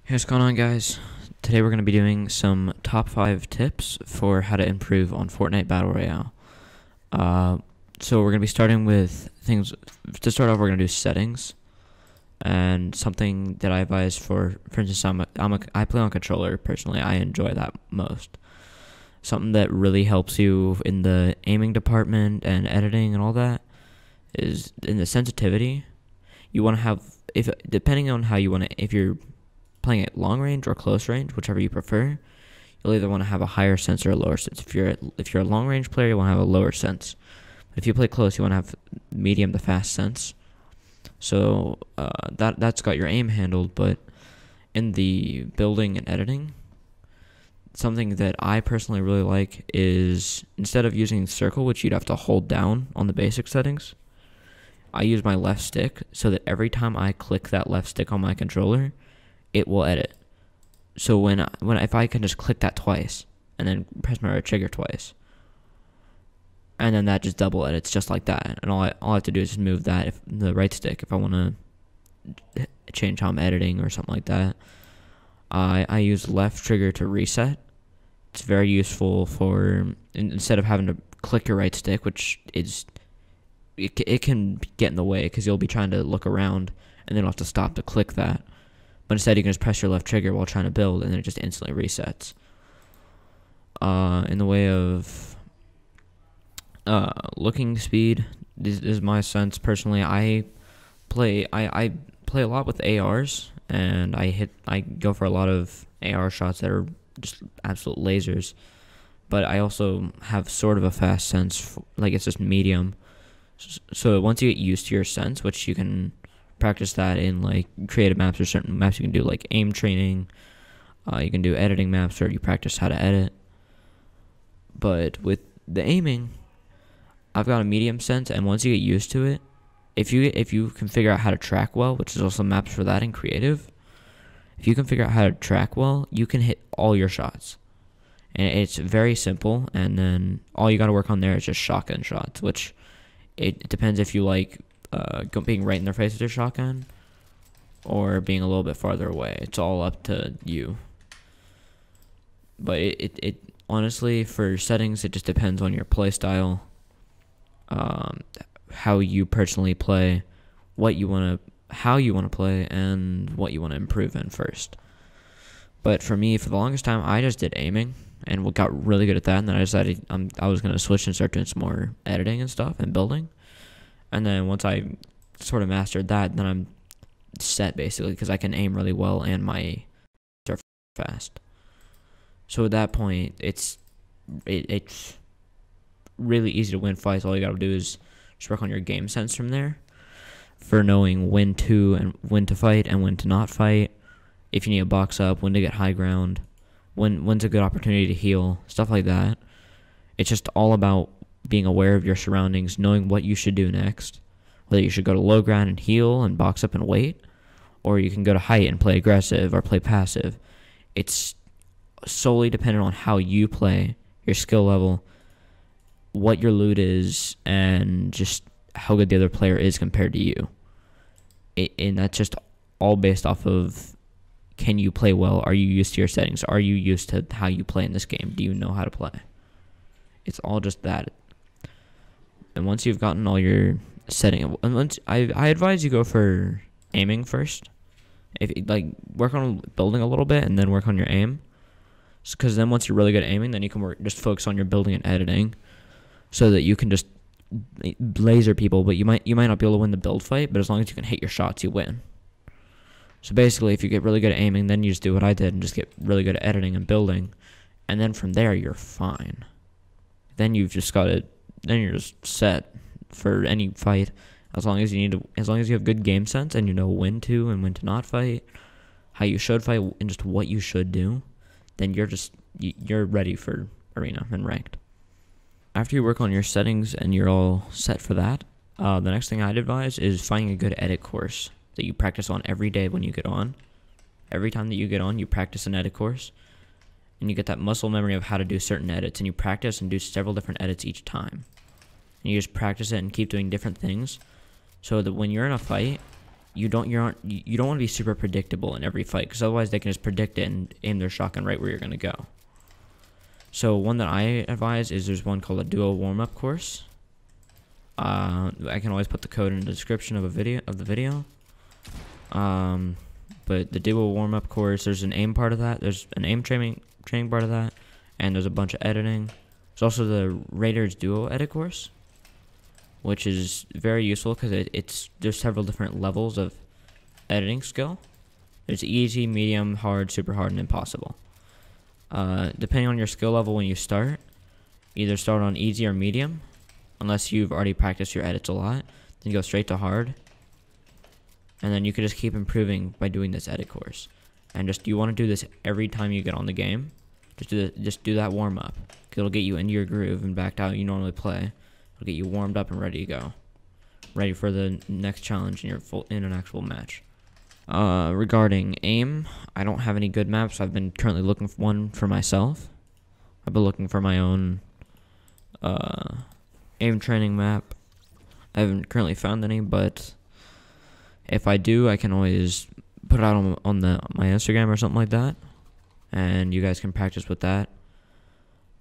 Hey, what's going on, guys? Today we're going to be doing some top 5 tips for how to improve on Fortnite Battle Royale. So we're going to be starting with things. To start off, we're going to do settings. And something that I advise for instance, I play on controller. Personally, I enjoy that most. Something that really helps you in the aiming department and editing and all that is in the sensitivity. You want to have, depending on how you want to, if you're playing at long range or close range, whichever you prefer, you'll either want to have a higher sense or a lower sense. If you're a long range player, you want to have a lower sense. But if you play close, you want to have medium to fast sense. So that's got your aim handled. But in the building and editing, something that I personally really like is, instead of using circle, which you'd have to hold down on the basic settings, I use my left stick so that every time I click that left stick on my controller, it will edit. So if I can just click that twice and then press my right trigger twice, and then that just double edits just like that. And all I have to do is just move the right stick if I want to change how I'm editing or something like that. I use left trigger to reset. It's very useful for instead of having to click your right stick, which is it can get in the way because you'll be trying to look around and then you'll have to stop to click that. But instead, you can just press your left trigger while trying to build, and then it just instantly resets. In the way of looking speed, this is my sense personally. I play a lot with ARs, and I go for a lot of AR shots that are just absolute lasers. But I also have sort of a fast sense, like it's just medium. So once you get used to your sense, which you can practice that in like creative maps or certain maps, you can do like aim training, you can do editing maps where you practice how to edit. But with the aiming, I've got a medium sense, and once you get used to it, if you can figure out how to track well, which is also maps for that in creative, if you can figure out how to track well, you can hit all your shots, and it's very simple. And then all you got to work on there is just shotgun shots, which it depends if you like being right in their face with your shotgun or being a little bit farther away. It's all up to you. But it honestly, for settings, it just depends on your play style, how you personally play, how you want to play, and what you want to improve in first. But for me, for the longest time, I just did aiming and got really good at that, and then I decided I was going to switch and start doing some more editing and stuff and building. And then once I sort of mastered that, then I'm set basically because I can aim really well and my are fast. So at that point, it's really easy to win fights. All you gotta do is just work on your game sense from there, for knowing when to fight and when to not fight. If you need to box up, when to get high ground, when's a good opportunity to heal, stuff like that. It's just all about being aware of your surroundings, knowing what you should do next, whether you should go to low ground and heal and box up and wait, or you can go to height and play aggressive or play passive. It's solely dependent on how you play, your skill level, what your loot is, and just how good the other player is compared to you. And that's just all based off of, can you play well? Are you used to your settings? Are you used to how you play in this game? Do you know how to play? It's all just that. And once you've gotten all your setting, I advise you go for aiming first. If work on building a little bit and then work on your aim, because then once you're really good at aiming, then you can just focus on your building and editing, so that you can just laser people. But you might not be able to win the build fight, but as long as you can hit your shots, you win. So basically, if you get really good at aiming, then you just do what I did and just get really good at editing and building, and then from there you're fine. Then you've just got it. Then you're just set for any fight, as long as you have good game sense and you know when to and when to not fight, how you should fight, and just what you should do. Then you're ready for arena and ranked. After you work on your settings and you're all set for that, the next thing I'd advise is finding a good edit course that you practice on every day when you get on. Every time that you get on, you practice an edit course, and you get that muscle memory of how to do certain edits, and you practice and do several different edits each time. And you just practice it and keep doing different things, so that when you're in a fight, you don't want to be super predictable in every fight, because otherwise they can just predict it and aim their shotgun right where you're gonna go. So one that I advise is there's one called a duo warm-up course. I can always put the code in the description of the video. But the duo warm-up course, there's an aim part of that. There's an aim training part of that, and there's a bunch of editing. There's also the Raiders duo edit course, which is very useful because there's several different levels of editing skill. There's easy, medium, hard, super hard, and impossible. Depending on your skill level when you start, either start on easy or medium, unless you've already practiced your edits a lot, then go straight to hard. And then you can just keep improving by doing this edit course. And you want to do this every time you get on the game. Just do that warm up. It'll get you into your groove and back to how you normally play. It'll get you warmed up and ready to go. Ready for the next challenge in an actual match. Regarding aim, I don't have any good maps. I've been currently looking for one for myself. I've been looking for my own aim training map. I haven't currently found any, but if I do, I can always put it out on my Instagram or something like that, and you guys can practice with that.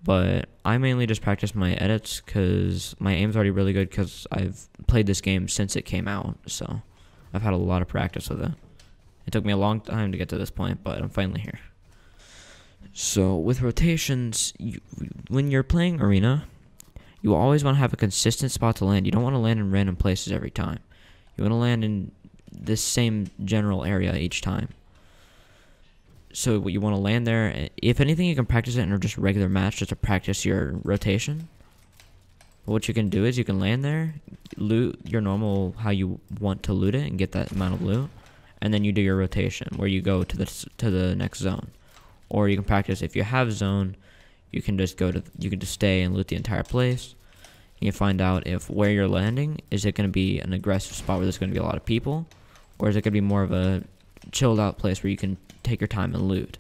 But I mainly just practice my edits because my aim's already really good because I've played this game since it came out, so I've had a lot of practice with it. It took me a long time to get to this point, but I'm finally here. So with rotations, when you're playing Arena, you always want to have a consistent spot to land. You don't want to land in random places every time. You want to land in this same general area each time. So you want to land there. If anything, you can practice it in just a regular match just to practice your rotation. But what you can do is you can land there, loot your normal how you want to loot it and get that amount of loot, and then you do your rotation where you go to the next zone. Or you can practice if you have zone, you can just stay and loot the entire place. And you find out if where you're landing, is it going to be an aggressive spot where there's going to be a lot of people, or is it going to be more of a chilled out place where you can take your time and loot?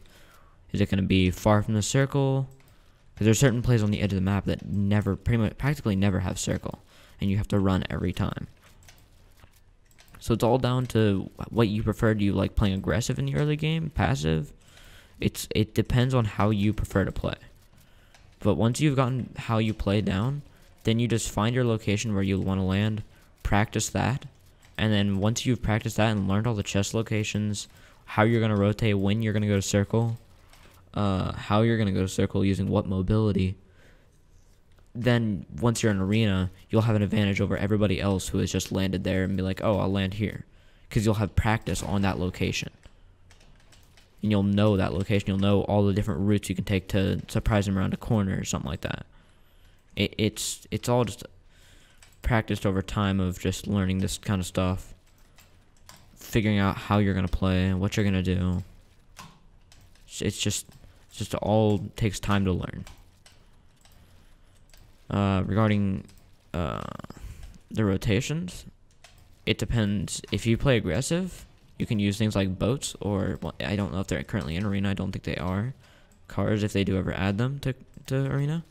Is it going to be far from the circle? Because there's certain places on the edge of the map that practically never have circle, and you have to run every time. So it's all down to what you prefer. Do you like playing aggressive in the early game, passive? It depends on how you prefer to play. But once you've gotten how you play down, then you just find your location where you want to land, practice that, and then once you've practiced that and learned all the chest locations, how you're going to rotate, when you're going to go to circle, how you're going to go to circle using what mobility, then once you're in Arena, you'll have an advantage over everybody else who has just landed there and be like, oh, I'll land here. Because you'll have practice on that location. And you'll know that location. You'll know all the different routes you can take to surprise them around a corner or something like that. It's all just practiced over time of just learning this kind of stuff. Figuring out how you're going to play and what you're going to do. It's just all takes time to learn. Regarding the rotations, it depends. If you play aggressive, you can use things like boats, or well, I don't know if they're currently in Arena. I don't think they are. Cars, if they do ever add them to Arena.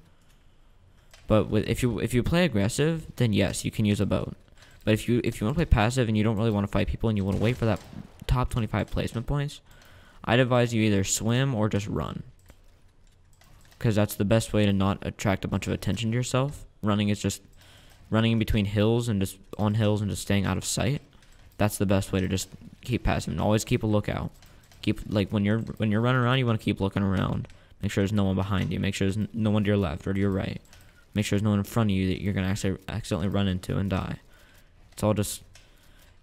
But if you play aggressive, then yes, you can use a boat. But if you want to play passive and you don't really want to fight people and you want to wait for that top 25 placement points, I'd advise you either swim or just run. Because that's the best way to not attract a bunch of attention to yourself. Running is just running in between hills and just on hills and just staying out of sight. That's the best way to just keep passive, and always keep a lookout. When you're running around, you want to keep looking around. Make sure there's no one behind you. Make sure there's no one to your left or to your right. Make sure there's no one in front of you that you're going to accidentally run into and die. It's all just,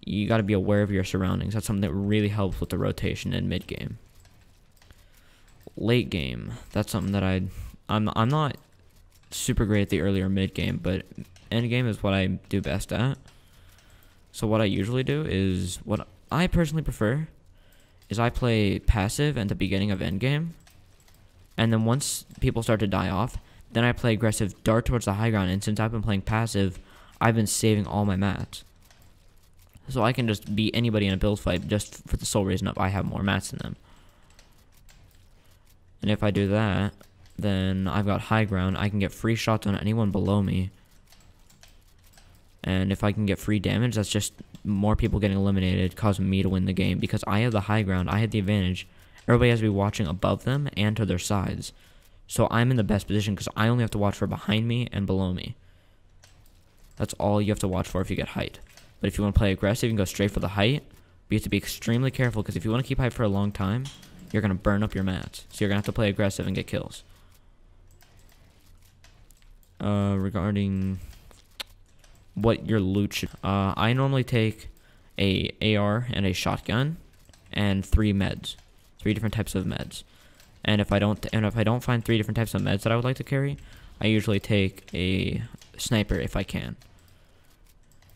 you got to be aware of your surroundings. That's something that really helps with the rotation in mid game. Late game, that's something that I'm not super great at the earlier mid game, but end game is what I do best at. So what I usually do is, what I personally prefer is I play passive at the beginning of end game, and then once people start to die off, then I play aggressive, dart towards the high ground. And since I've been playing passive, I've been saving all my mats. So I can just beat anybody in a build fight just for the sole reason of I have more mats than them. And if I do that, then I've got high ground. I can get free shots on anyone below me. And if I can get free damage, that's just more people getting eliminated causing me to win the game because I have the high ground. I have the advantage. Everybody has to be watching above them and to their sides. So I'm in the best position because I only have to watch for behind me and below me. That's all you have to watch for if you get height. But if you want to play aggressive, you can go straight for the height. But you have to be extremely careful because if you want to keep height for a long time, you're going to burn up your mats. So you're going to have to play aggressive and get kills. Regarding what your loot should... I normally take a AR and a shotgun and 3 meds. 3 different types of meds. And if I don't find 3 different types of meds that I would like to carry, I usually take a sniper if I can.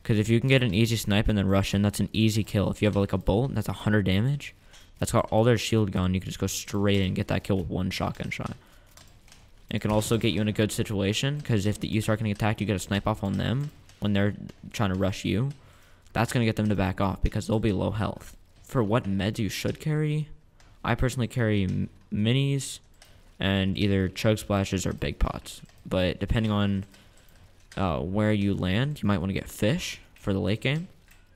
Because if you can get an easy snipe and then rush in, that's an easy kill. If you have like a bolt, that's 100 damage. That's got all their shield gone. You can just go straight in and get that kill with 1 shotgun shot. It can also get you in a good situation because if you start getting attacked, you get a snipe off on them when they're trying to rush you. That's going to get them to back off because they'll be low health. For what meds you should carry, I personally carry minis and either chug splashes or big pots. But depending on where you land, you might want to get fish for the late game.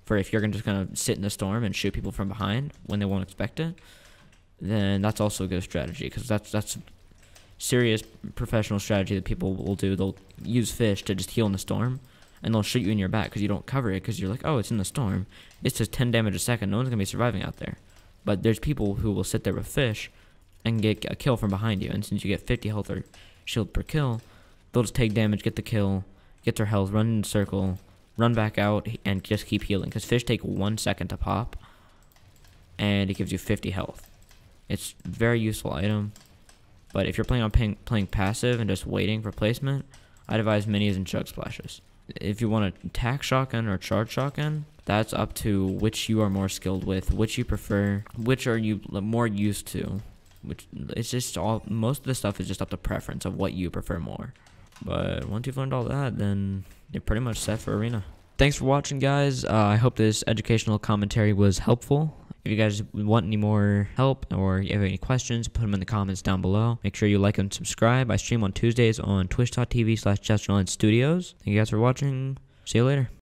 For if you're just going to sit in the storm and shoot people from behind when they won't expect it, then that's also a good strategy because that's serious professional strategy that people will do. They'll use fish to just heal in the storm, and they'll shoot you in your back because you don't cover it because you're like, oh, it's in the storm. It's just 10 damage a second. No one's going to be surviving out there. But there's people who will sit there with fish and get a kill from behind you. And since you get 50 health or shield per kill, they'll just take damage, get the kill, get their health, run in a circle, run back out, and just keep healing. Because fish take 1 second to pop, and it gives you 50 health. It's a very useful item. But if you're planning on playing passive and just waiting for placement, I'd advise minis and chug splashes. If you want to attack shotgun or charge shotgun, that's up to which you are more skilled with, which you prefer, which are you more used to. Which it's just most of the stuff is just up to preference of what you prefer more. But once you've learned all that, then you're pretty much set for arena. Thanks for watching, guys. I hope this educational commentary was helpful. If you guys want any more help or you have any questions, put them in the comments down below. Make sure you like and subscribe. I stream on Tuesdays on twitch.tv/JesterLine Studios. Thank you guys for watching. See you later.